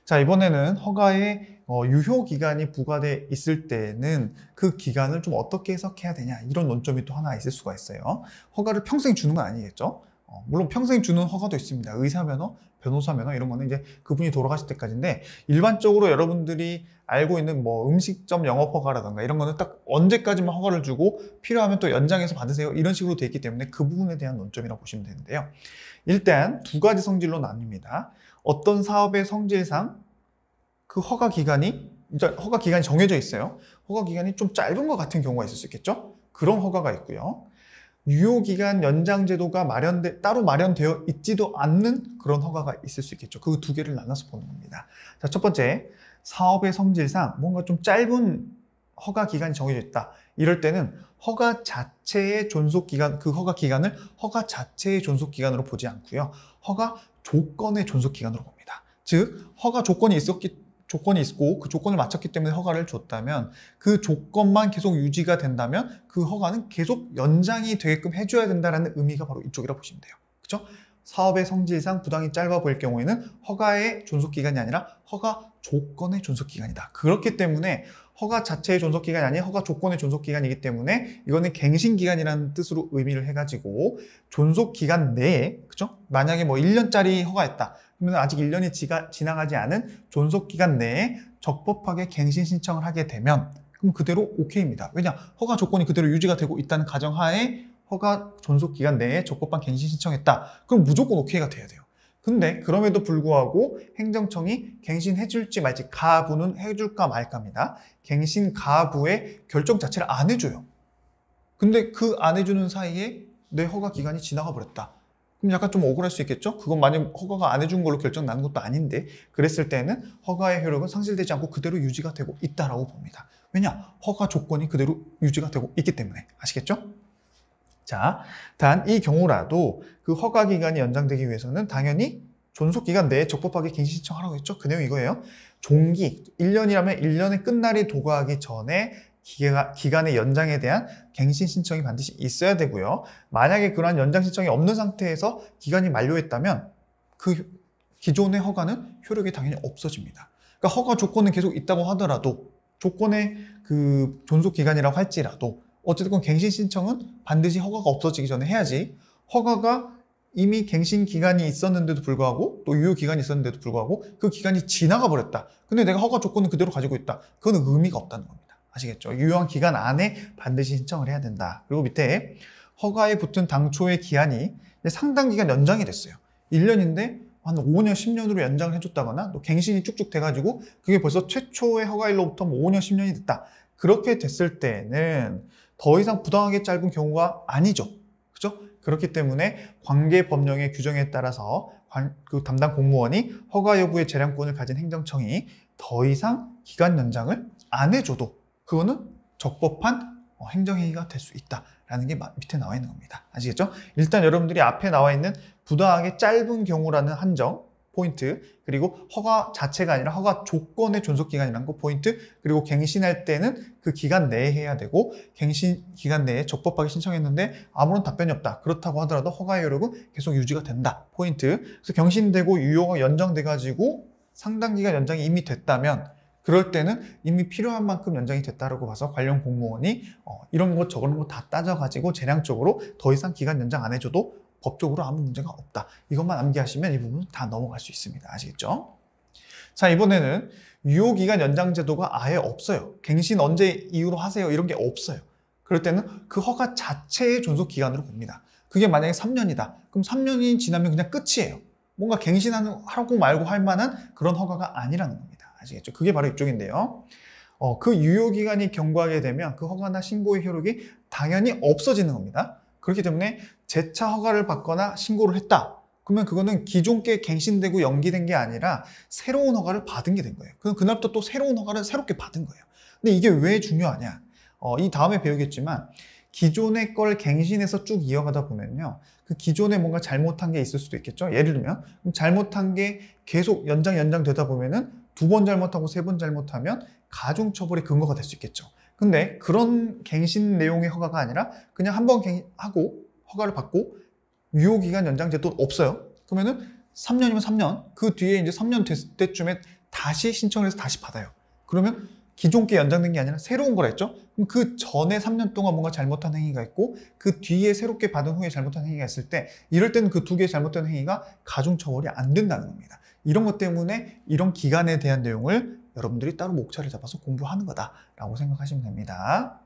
자, 이번에는 허가에 유효기간이 부과돼 있을 때는 그 기간을 좀 어떻게 해석해야 되냐, 이런 논점이 또 하나 있을 수가 있어요. 허가를 평생 주는 건 아니겠죠. 물론 평생 주는 허가도 있습니다. 의사 면허, 변호사 면허 이런 거는 이제 그분이 돌아가실 때까지인데, 일반적으로 여러분들이 알고 있는 뭐 음식점 영업 허가라든가 이런 거는 딱 언제까지만 허가를 주고 필요하면 또 연장해서 받으세요, 이런 식으로 돼 있기 때문에 그 부분에 대한 논점이라고 보시면 되는데요. 일단 두 가지 성질로 나뉩니다. 어떤 사업의 성질상 그 허가 기간이 정해져 있어요. 허가 기간이 좀 짧은 것 같은 경우가 있을 수 있겠죠. 그런 허가가 있고요. 유효기간 연장 제도가 따로 마련되어 있지도 않는 그런 허가가 있을 수 있겠죠. 그 두 개를 나눠서 보는 겁니다. 자, 첫 번째, 사업의 성질상 뭔가 좀 짧은 허가 기간이 정해져 있다. 이럴 때는 허가 자체의 존속 기간, 그 허가 기간을 허가 자체의 존속 기간으로 보지 않고요. 허가 조건의 존속 기간으로 봅니다. 즉, 허가 조건이 있고 그 조건을 맞췄기 때문에 허가를 줬다면, 그 조건만 계속 유지가 된다면 그 허가는 계속 연장이 되게끔 해줘야 된다는 의미가 바로 이쪽이라고 보시면 돼요. 그렇죠? 사업의 성질상 부당히 짧아 보일 경우에는 허가의 존속기간이 아니라 허가 조건의 존속기간이다. 그렇기 때문에 허가 자체의 존속기간이 아니라 허가 조건의 존속기간이기 때문에 이거는 갱신기간이라는 뜻으로 의미를 해가지고 존속기간 내에, 그죠? 만약에 뭐 1년짜리 허가였다. 그러면 아직 1년이 지나가지 않은 존속기간 내에 적법하게 갱신 신청을 하게 되면 그럼 그대로 오케이입니다. 왜냐? 허가 조건이 그대로 유지가 되고 있다는 가정하에 허가 존속기간 내에 적법한 갱신 신청했다. 그럼 무조건 오케이가 돼야 돼요. 근데 그럼에도 불구하고 행정청이 갱신해줄지 말지, 가부는 해줄까 말까입니다. 갱신 가부의 결정 자체를 안 해줘요. 근데 그 안 해주는 사이에 내 허가 기간이 지나가 버렸다. 그럼 약간 좀 억울할 수 있겠죠? 그건 만약 허가가 안 해준 걸로 결정 나는 것도 아닌데, 그랬을 때는 허가의 효력은 상실되지 않고 그대로 유지가 되고 있다라고 봅니다. 왜냐? 허가 조건이 그대로 유지가 되고 있기 때문에. 아시겠죠? 자, 단 이 경우라도 그 허가 기간이 연장되기 위해서는 당연히 존속기간 내에 적법하게 갱신 신청하라고 했죠. 그 내용 이거예요. 종기, 1년이라면 1년의 끝날이 도과하기 전에 기간의 연장에 대한 갱신 신청이 반드시 있어야 되고요. 만약에 그러한 연장 신청이 없는 상태에서 기간이 만료했다면 그 기존의 허가는 효력이 당연히 없어집니다. 그러니까 허가 조건은 계속 있다고 하더라도, 조건의 그 존속기간이라고 할지라도 어쨌든 갱신 신청은 반드시 허가가 없어지기 전에 해야지, 허가가 이미 갱신 기간이 있었는데도 불구하고 또 유효 기간이 있었는데도 불구하고 그 기간이 지나가 버렸다. 근데 내가 허가 조건은 그대로 가지고 있다. 그건 의미가 없다는 겁니다. 아시겠죠? 유효한 기간 안에 반드시 신청을 해야 된다. 그리고 밑에 허가에 붙은 당초의 기한이 상당 기간 연장이 됐어요. 1년인데 한 5년, 10년으로 연장을 해줬다거나 또 갱신이 쭉쭉 돼가지고 그게 벌써 최초의 허가일로부터 5년, 10년이 됐다. 그렇게 됐을 때는 더 이상 부당하게 짧은 경우가 아니죠. 그죠? 그렇기 때문에 관계 법령의 규정에 따라서 그 담당 공무원이 허가 여부의 재량권을 가진 행정청이 더 이상 기간 연장을 안 해줘도 그거는 적법한 행정행위가 될 수 있다라는 게 밑에 나와 있는 겁니다. 아시겠죠? 일단 여러분들이 앞에 나와 있는 부당하게 짧은 경우라는 한정 포인트, 그리고 허가 자체가 아니라 허가 조건의 존속기간이라는 거 포인트, 그리고 갱신할 때는 그 기간 내에 해야 되고 갱신 기간 내에 적법하게 신청했는데 아무런 답변이 없다. 그렇다고 하더라도 허가의 효력은 계속 유지가 된다. 포인트. 그래서 경신되고 유효가 연장돼가지고 상당 기간 연장이 이미 됐다면 그럴 때는 이미 필요한 만큼 연장이 됐다라고 봐서 관련 공무원이 이런 것 저런 거 다 따져가지고 재량적으로 더 이상 기간 연장 안 해줘도 법적으로 아무 문제가 없다. 이것만 암기하시면 이 부분은 다 넘어갈 수 있습니다. 아시겠죠? 자, 이번에는 유효기간 연장 제도가 아예 없어요. 갱신 언제 이후로 하세요, 이런 게 없어요. 그럴 때는 그 허가 자체의 존속기간으로 봅니다. 그게 만약에 3년이다. 그럼 3년이 지나면 그냥 끝이에요. 뭔가 갱신하고 말고 할 만한 그런 허가가 아니라는 겁니다. 아시겠죠? 그게 바로 이쪽인데요. 그 유효기간이 경과하게 되면 그 허가나 신고의 효력이 당연히 없어지는 겁니다. 그렇기 때문에 재차 허가를 받거나 신고를 했다. 그러면 그거는 기존 게 갱신되고 연기된 게 아니라 새로운 허가를 받은 게 된 거예요. 그럼 그날부터 또 새로운 허가를 새롭게 받은 거예요. 근데 이게 왜 중요하냐? 이 다음에 배우겠지만 기존의 걸 갱신해서 쭉 이어가다 보면요, 그 기존에 뭔가 잘못한 게 있을 수도 있겠죠. 예를 들면 잘못한 게 계속 연장 되다 보면은 2번 잘못하고 3번 잘못하면 가중처벌의 근거가 될 수 있겠죠. 근데 그런 갱신 내용의 허가가 아니라 그냥 한 번 하고 허가를 받고 유효기간 연장 제도 없어요. 그러면은 3년이면 3년, 그 뒤에 이제 3년 됐을 때쯤에 다시 신청을 해서 다시 받아요. 그러면 기존 게 연장된 게 아니라 새로운 걸 했죠? 그럼 그 전에 3년 동안 뭔가 잘못한 행위가 있고 그 뒤에 새롭게 받은 후에 잘못한 행위가 있을 때 이럴 때는 그 두 개의 잘못된 행위가 가중처벌이 안 된다는 겁니다. 이런 것 때문에 이런 기간에 대한 내용을 여러분들이 따로 목차를 잡아서 공부하는 거다라고 생각하시면 됩니다.